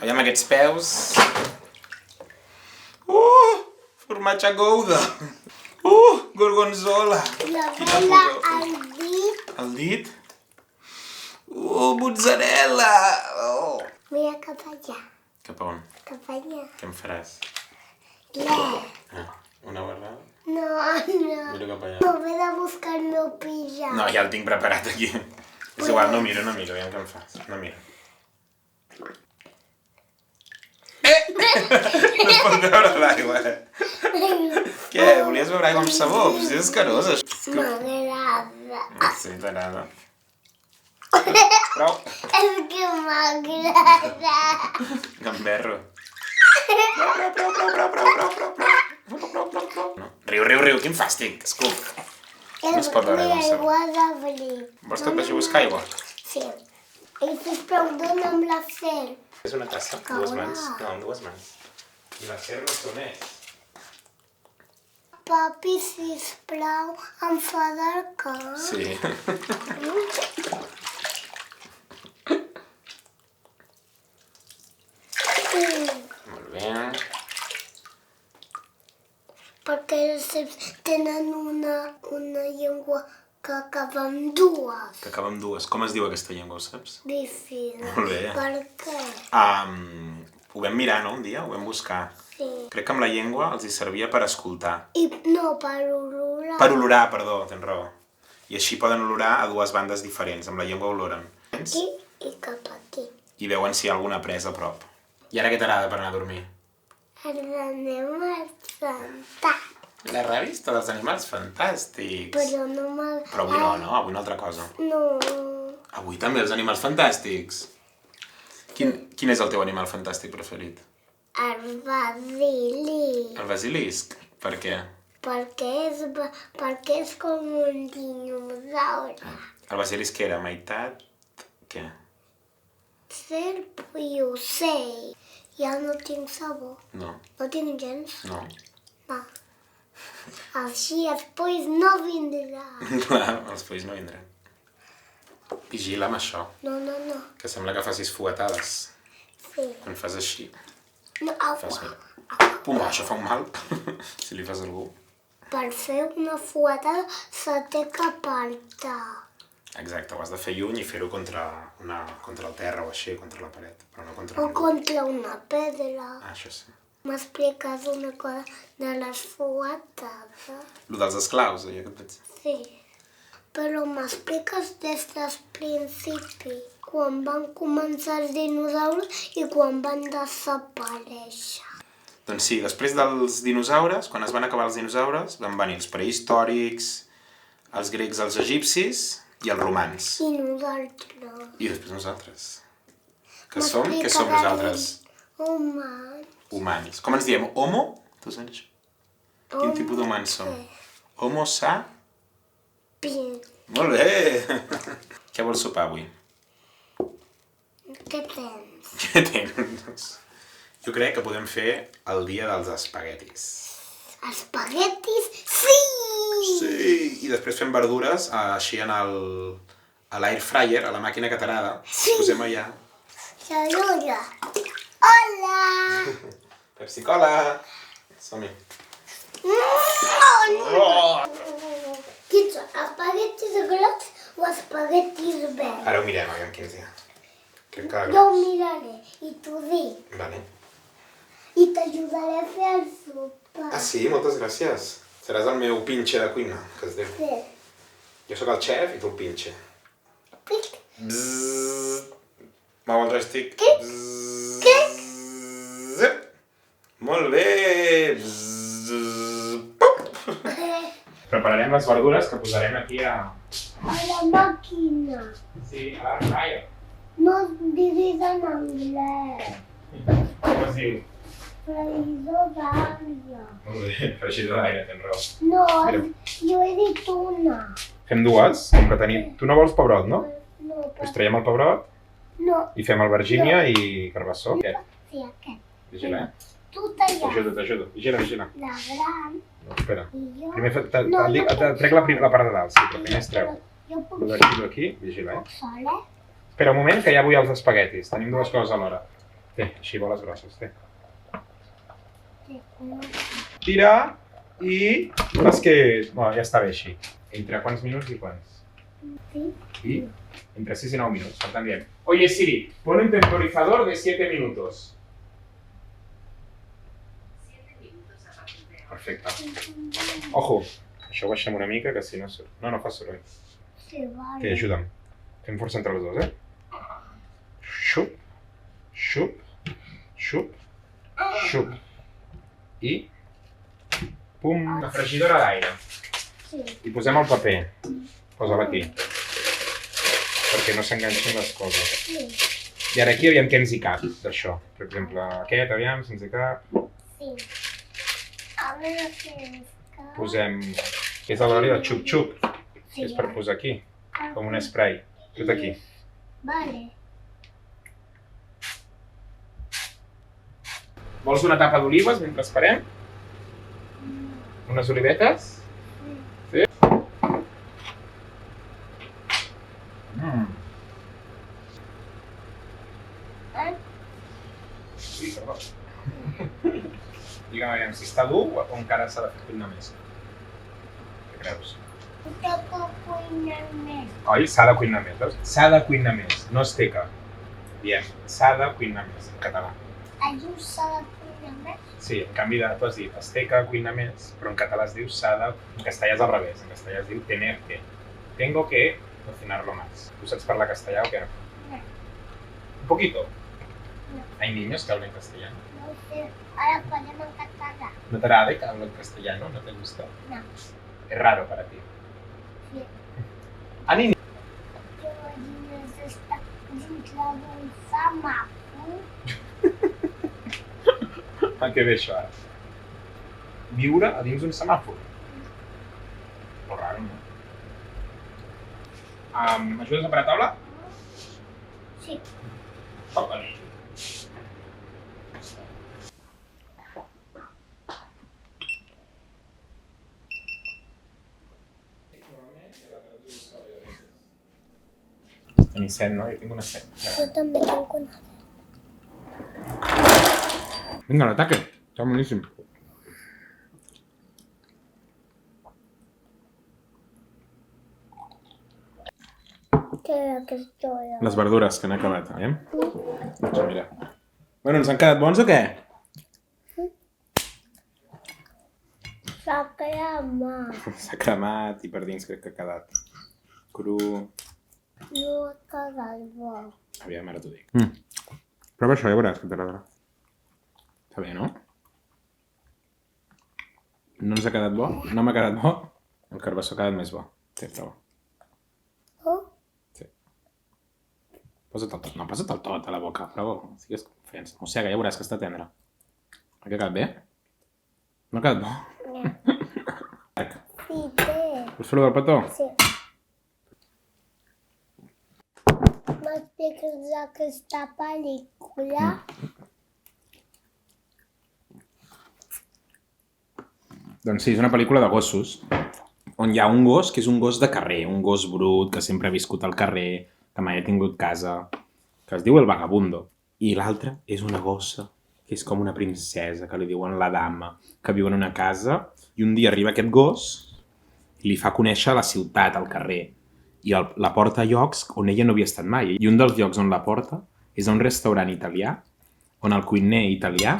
Veiem aquests peus. Formatge Gouda. Gorgonzola. La bola al dit. El dit. Mozzarella. Mira cap allà. Cap a on? Cap allà. Què em faràs? Una barrada? No. Mira cap allà. No, m'he de buscar el meu pijama. No, ja el tinc preparat aquí. És igual, no miro, aviam què em fas. No miro. No es pot veure l'aigua. Què? Volies beure aigua amb sabó? És escarós, això. M'agrada. Sí, t'agrada. Prou. És que m'agrada. Gamberro. Prou. Riu, quin fàstic, escup. No es pot beure aigua amb sabó. Aigua d'abril. Vols que et vagi a buscar aigua? Sí. I sisplau, dona'm la fer. És una tassa, dues mans. No, amb dues mans. I la fer no són és. Papi, sisplau, em fa del cap. Sí. Molt bé. Perquè els ceps tenen una llengua que acaba amb dues. Que acaba amb dues. Com es diu aquesta llengua, ho saps? Bífida. Molt bé. Per què? Ho vam mirar, no?, un dia, ho vam buscar. Sí. Crec que amb la llengua els hi servia per escoltar. I no, per olorar. Per olorar, perdó, tens raó. I així poden olorar a dues bandes diferents, amb la llengua oloren. Aquí i cap aquí. I veuen si hi ha alguna presa a prop. I ara què t'agrada per anar a dormir? Ara anem a sentar. La revista dels animals fantàstics. Però no m'agrada. Però avui no, no? Avui una altra cosa. No. Avui també els animals fantàstics. Quin és el teu animal fantàstic preferit? El basilisc. El basilisc. Per què? Perquè és com un dinosaure. El basilisc què era? Meitat? Què? Serp i ocell. Ja no tinc sabor. No. No tinc gens. No. Va. Així els polls no vindran. Clar, els polls no vindran. Vigila amb això, No. que sembla que facis fuetades. Sí. Quan fas així, No, fas mira. Pum, això fa un mal, si li fas a algú. per fer una fuetada se té que apartar. Exacte, ho has de fer lluny i fer-ho contra el terra o així, contra la paret, però no contra O ningú. contra una pedra. Ah, això sí. M'expliques una cosa de les fuetades? Lo dels esclaus, allò que et vaig dir. Sí. Però m'expliques des del principi, quan van començar els dinosaures i quan van desaparèixer. Doncs sí, després dels dinosaures, quan es van acabar els dinosaures, van venir els prehistòrics, els grecs, els egipcis i els romans. I nosaltres. I després nosaltres. Què som? Què som nosaltres? Humans. Humans. Com ens diem? Homo? Tu saps això? Quin tipus d'humans som? Homo sapiens. Molt bé! Què vols sopar avui? Què tens? Què tens? Jo crec que podem fer el dia dels espaguetis. Espaguetis? Sí! Sí! I després fem verdures així a l'air fryer, a la màquina que t'agrada. Sí. Posem allà. Saluda. Hola! Pepsi Cola! Som-hi. Oh! Quins són? Espaguetis grocs o espaguetis verds? Ara ho mirem, aviam quins hi ha. Crec que... Jo ho miraré i t'ho dic. Vale. I t'ajudaré a fer el sopar. Ah, sí? Moltes gràcies. Seràs el meu pinche de cuina, que es diu. Sí. Jo sóc el xef i tu el pinche. Pic. Bzzz. Mou el joystick. Què? Bzzz. Què? Zip. Molt bé. Bzzz. Pup. Prepararem les verdures que posarem aquí a la màquina. Sí, a l'air fryer. No diguis en anglès. Com es diu? Freïdor d'aire. Molt bé, fregidor d'aire, tens raó. No, Mira. jo he dit una. Fem dues, com que tenim... Tu no vols pebrot, no? No, Doncs traiem el pebrot no. i fem albergínia i carbassó. Què? Sí, aquest. Vigila, Tu tallar T'ajudo. Vigila. la gran No, espera. i jo... Primer No, trec la part de dalt, sí, però primer es treu. Jo puc Lo d'aquí, vigila, sola. Espera un moment, que ja vull els espaguetis. Tenim dues coses alhora. Té, així boles grosses, té. Tira i fas que... Bueno, ja està bé així. Entre quants minuts i quants? I entre 6 y 9 minutos. Per tant, diem, oye Siri, pon un temporizador de 7 minutos. 7 minutos a partir de ahora. Perfecte. Ojo, això ho baixem una mica, que si no... No, no fa soroll. Sí, vale. Té, ajuda'm. Fem força entre els dos, Xup, xup, xup, xup. I... Pum, la fregidora d'aire. Sí. I posem el paper. Posa-la aquí. Perquè no s'enganxin les coses. Sí. I ara aquí aviam què ens hi cap, d'això. Per exemple, aquest, aviam, si ens hi cap. Sí. A veure què ens cap. Posem... És l'hora de xup-xup. Sí, És per posar aquí, com un spray. Tot aquí. Vale. Vols una tapa d'olives mentre esperem? Unes olivetes? Sí? Sí, perdó. Digue'm, aviam, si està dur o encara s'ha de fer cuinar més. Què creus? Toca cuinar més. Oi? S'ha de cuinar més, veus? S'ha de cuinar més, no es teca. Diem, s'ha de cuinar més, en català. Allò s'ha de cuinar més? Sí, en canvi tu has dit es teca cuinar més, però en català es diu s'ha de... En castellà és al revés, en castellà es diu tener que. Tengo que cocinarlo más. ¿Tú sabes parlar castellà o qué? No. Un poquito. No. Hay niños que hablan castellano. No sé, ara parlem en català. ¿No te agrada que hablen castellano? ¿No te gusta? No. Es raro para ti. Sí. A niños. Que imagines estar dintre d'un semàfor. A què ve això ara? Viure a dins d'un semàfor? Molt raro, no? M'ajudes a parar taula? Sí. Toca-li. Tenim set, no? Jo tinc una set. Jo també tinc una. Vinga, l'ataque. Està boníssim. Què era aquesta hora? Les verdures que han acabat, Doncs mira. Bueno, ens han quedat bons o què? S'ha cremat. S'ha cremat i per dins crec que ha quedat cru. No ha quedat bo. Aviam, ara t'ho dic. Prova això, ja veuràs que t'agradarà. Està bé, no? No ens ha quedat bo? No m'ha quedat bo? El carbassó ha quedat més bo. Sí, està bo. Oh? Sí. Posa't el tot. No, posa't el tot a la boca. Prou. Sigues confiança. Mossega, ja veuràs que està tendre. Ha quedat bé? No ha quedat bo? No. Sí, té. Vols fer-ho del petó? Sí. M'expliques d'aquesta pel·lícula? Doncs sí, és una pel·lícula de gossos, on hi ha un gos que és un gos de carrer, un gos brut, que sempre ha viscut al carrer, que mai ha tingut casa, que es diu el Vagabundo. I l'altra és una gossa, que és com una princesa, que li diuen la dama, que viu en una casa, i un dia arriba aquest gos i li fa conèixer la ciutat, el carrer, i la porta a llocs on ella no havia estat mai. I un dels llocs on la porta és a un restaurant italià, on el cuiner italià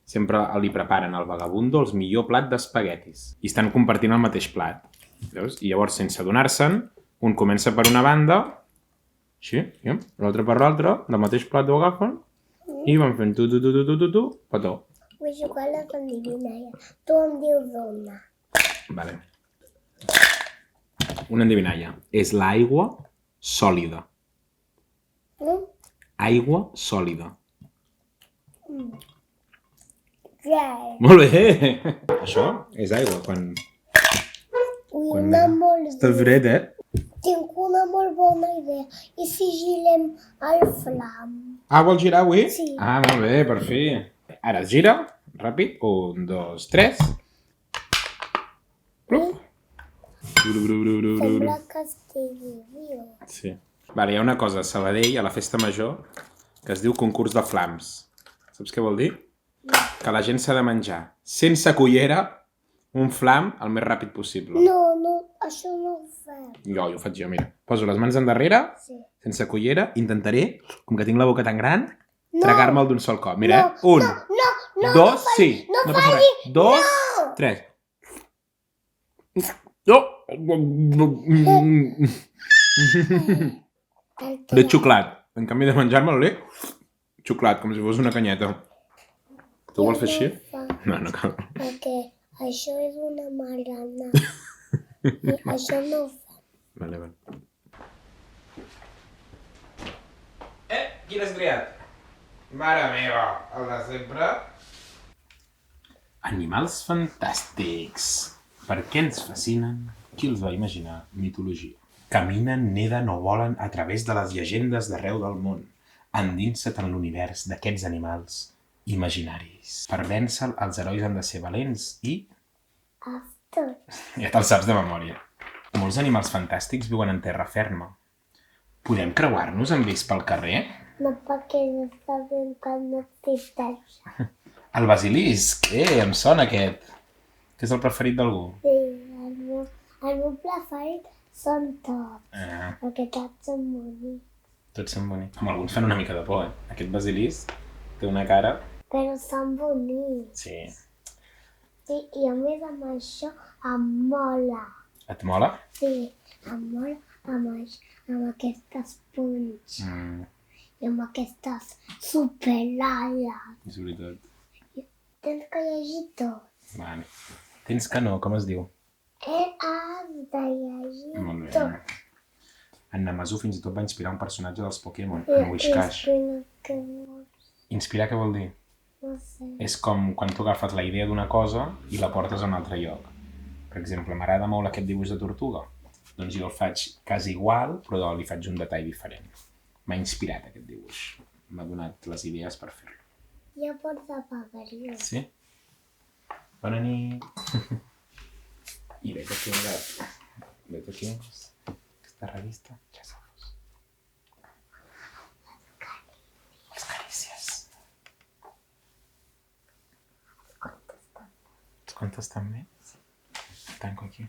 sempre li preparen al Vagabundo el millor plat d'espaguetis. I estan compartint el mateix plat. Veus? I llavors, sense adonar-se'n, un comença per una banda, així, l'altre per l'altra, del mateix plat ho agafen, i van fent tu, petó. Vull jugar a la endivinalla. Tu em dius dona. Vale. Una endivinalla. És l'aigua sòlida. Aigua sòlida. Res. Molt bé! Això és aigua, quan Una molt està fred, Tinc una molt bona idea. I si girem el flam? Ah, vols girar avui? Sí. Ah, molt bé, per fi. Ara es gira, ràpid. 1, 2, 3. Sembla que estigui viu. Sí. Vale, hi ha una cosa a Sabadell, a la festa major, que es diu concurs de flams. Saps què vol dir? Que la gent s'ha de menjar sense cullera un flam el més ràpid possible. No, això no ho fem. Jo ho faig jo, mira. Poso les mans endarrere, sense cullera, intentaré, com que tinc la boca tan gran, tragar-me'l d'un sol cop. Mira, un, dos, sí, no passa res. 2, 3. No! L'he xuclat. En canvi de menjar-me'l, l'he xuclat, com si fos una canyeta. Tu ho vols fer així? No cal. Perquè això és una marrana. I això no ho fem. Vale. Quin has triat? Mare meva, el de sempre. Animals fantàstics. Per què ens fascinen? Qui els va imaginar? Mitologia. Caminen, neden o volen a través de les llegendes d'arreu del món. Endinsa't en l'univers d'aquests animals imaginaris. Per vèncer, els herois han de ser valents i... Ja te'l saps de memòria. Molts animals fantàstics viuen en terra ferma. Podem creuar-nos amb ells pel carrer? No, perquè no sabem que no existeix. El basilisc, em sona aquest. Que és el preferit d'algú? Sí, el meu preferit són tots. Perquè tots són bonics. Tots són bonics. Amb alguns fan una mica de por, Aquest basilisc té una cara... Però són bonics. Sí. Sí, i a més amb això em mola. Et mola? Sí, em mola amb aquestes punys. I amb aquestes superales. És veritat. Tens que llegir tot. Vale. Tens que no, com es diu? Has de llegir Molt bé. tot. En Namazu fins i tot va inspirar un personatge dels Pokémon, en Whiscash. Inspirar què vol dir? No sé. És com quan tu agafes la idea d'una cosa i la portes a un altre lloc. Per exemple, m'agrada molt aquest dibuix de tortuga. Doncs jo el faig quasi igual, però li faig un detall diferent. M'ha inspirat aquest dibuix. M'ha donat les idees per fer-lo. Ja pots apagar-lo. Sí? Bona nit. I vet aquí aquesta revista. Ja sabes. Les carícies. Els contes també? Tanco aquí.